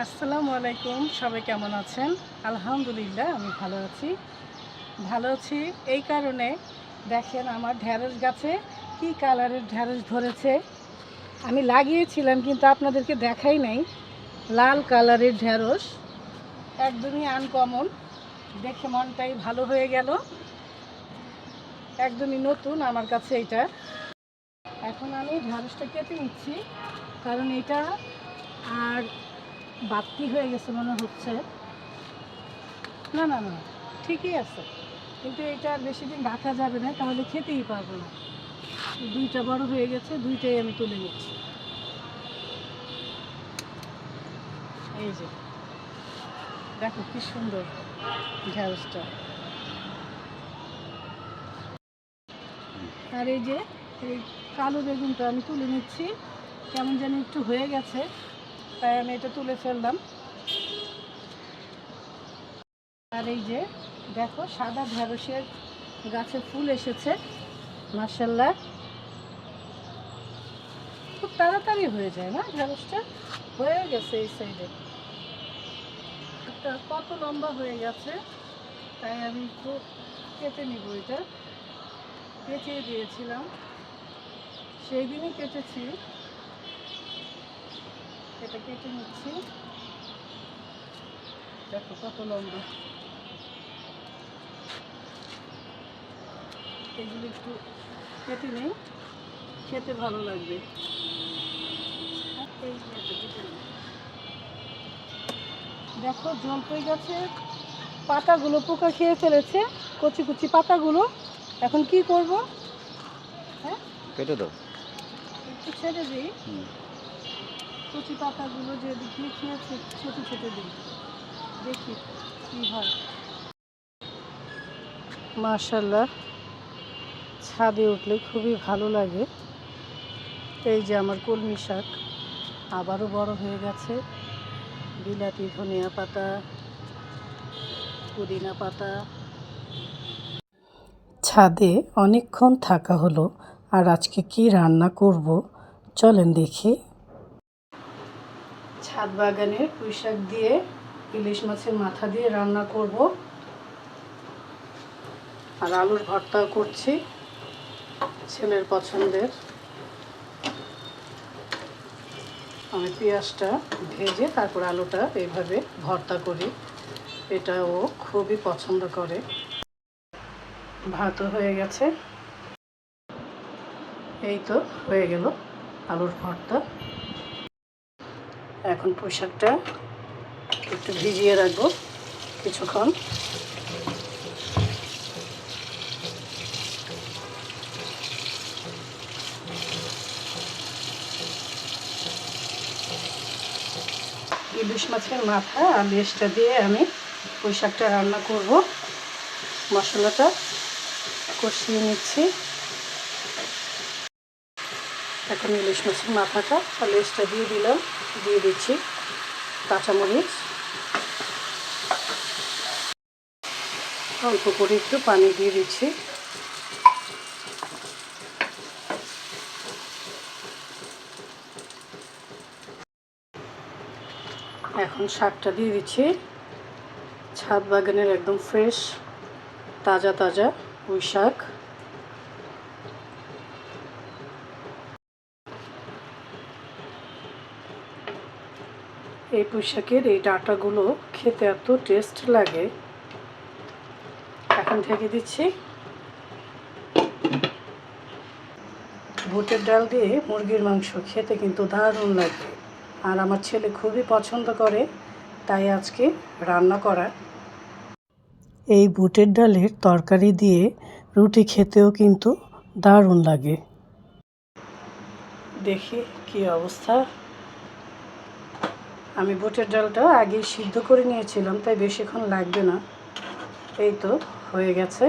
আসসালামু আলাইকুম। সবাই কেমন আছেন? আলহামদুলিল্লাহ আমি ভালো আছি এই কারণে দেখেন আমার ঢ্যাঁড়স গাছে কি কালারের ঢ্যাঁড়স ধরেছে। আমি লাগিয়েছিলাম কিন্তু আপনাদেরকে দেখাই নাই। লাল কালারের ঢ্যাঁড়স, একদমই আনকমন, দেখে মনটাই ভালো হয়ে গেল। একদমই নতুন আমার কাছে এটা। এখন আমি ঢ্যাঁড়সটা কেটে নিচ্ছি, কারণ এটা আর বাড়তি হয়ে গেছে মনে হচ্ছে। না না না, ঠিকই আছে, কিন্তু এটা আর বেশি দিন রাখা যাবে না, তাহলে খেতেই পারবো না। দুইটা বড় হয়ে গেছে, দুইটাই আমি তুলে নিচ্ছি। এই যে দেখো কি সুন্দর ঢ্যাঁড়সটা। আর এই যে এই কালো বেগুনটা আমি তুলে নিচ্ছি, কেমন যেন একটু হয়ে গেছে, তাই আমি এটা তুলে ফেললাম। আর এই যে দেখো সাদা ঢ্যাঁড়সের গাছে ফুল এসেছে, মাশাআল্লাহ। খুব তাড়াতাড়ি হয়ে যায় না ঢ্যাঁড়সটা? হয়ে গেছে এই সাইডে একটা কত লম্বা হয়ে গেছে, তাই আমি একটু কেটে নিব। এটা কেটে দিয়েছিলাম, সেই দিনই কেটেছি। এটা কেটে নিচ্ছি, দেখো কত লম্বা। এগুলো একটু কেটে নেই, খেতে ভালো লাগবে। দেখো জলপাই গাছের পাতাগুলো পোকা খেয়ে ফেলেছে, কচি কচি পাতাগুলো। এখন কি করব? হ্যাঁ, কেটে দাও। একটু ছেড়ে দিই, কচি পাতাগুলো যে দিয়ে খেয়েছে ছেটে ছেটে দিই, দেখি কি হয়। মাশাআল্লাহ, ছাদে উঠলে খুবই ভালো লাগে। এই যে আমার কলমি শাক আবারও বড় হয়ে গেছে। বিলাতি ধনিয়া পাতা, পুদিনা পাতা। ছাদে অনেকক্ষণ থাকা হলো, আর আজকে কি রান্না করব চলেন দেখি। ছাদ বাগানের পুঁই শাক দিয়ে ইলিশ মাছের মাথা দিয়ে রান্না করব, আর আলুর ভর্তাও করছি, ছেলের পছন্দের। আমি পেঁয়াজটা ভেজে তারপর আলুটা এইভাবে ভর্তা করি, এটা ও খুবই পছন্দ করে। ভাতও হয়ে গেছে, এই তো হয়ে গেল আলুর ভর্তা। এখন পুঁই শাকটা একটু ভিজিয়ে রাখবো কিছুক্ষণ। ইলিশ মাছের মাথা আর লেজটা দিয়ে আমি পুঁই শাকটা রান্না করব। মশলাটা কষিয়ে নিচ্ছি। এখন ইলিশ মাছের মাথাটা আর লেজটা দিয়ে দিলাম, দিয়ে দিচ্ছি কাঁচামরিচ, অল্প করে একটু পানি দিয়ে দিচ্ছি। এখন শাকটা দিয়ে দিচ্ছি, ছাদ বাগানের একদম ফ্রেশ তাজা তাজা পুঁই শাক। এই পুঁই শাকের এই ডাঁটাগুলো খেতে এত টেস্ট লাগে। এখন ঢেকে দিচ্ছি। বুটের ডাল দিয়ে মুরগির মাংস খেতে কিন্তু দারুণ লাগে, আর আমার ছেলে খুবই পছন্দ করে, তাই আজকে রান্না করা। এই বুটের ডালের তরকারি দিয়ে রুটি খেতেও কিন্তু দারুণ লাগে। দেখি কি অবস্থা। আমি বুটের ডালটা আগেই সিদ্ধ করে নিয়েছিলাম, তাই বেশিক্ষণ লাগবে না। এই তো হয়ে গেছে।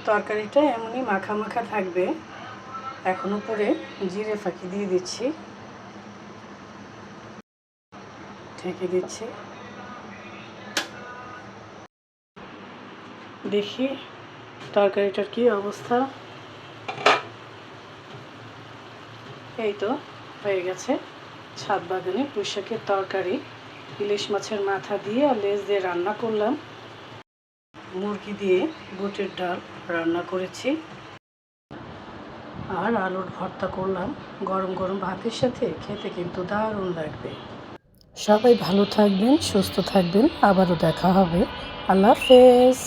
তরকারিটা এমনই মাখা মাখা থাকবে। এখন উপরে জিরে ফাঁকি দিয়ে দিচ্ছি, ঢেকে দিচ্ছি। দেখি তরকারিটার কি অবস্থা। এই তো হয়ে গেছে। ছাদ বাগানে পুঁইশাকের তরকারি, ইলিশ মাছের মাথা দিয়ে আর লেজ দিয়ে রান্না করলাম। মুরগি দিয়ে বুটের ডাল রান্না করেছি আর আলুর ভর্তা করলাম। গরম গরম ভাতের সাথে খেতে কিন্তু দারুণ লাগবে। সবাই ভালো থাকবেন, সুস্থ থাকবেন, আবারও দেখা হবে। আল্লাহ হাফেজ।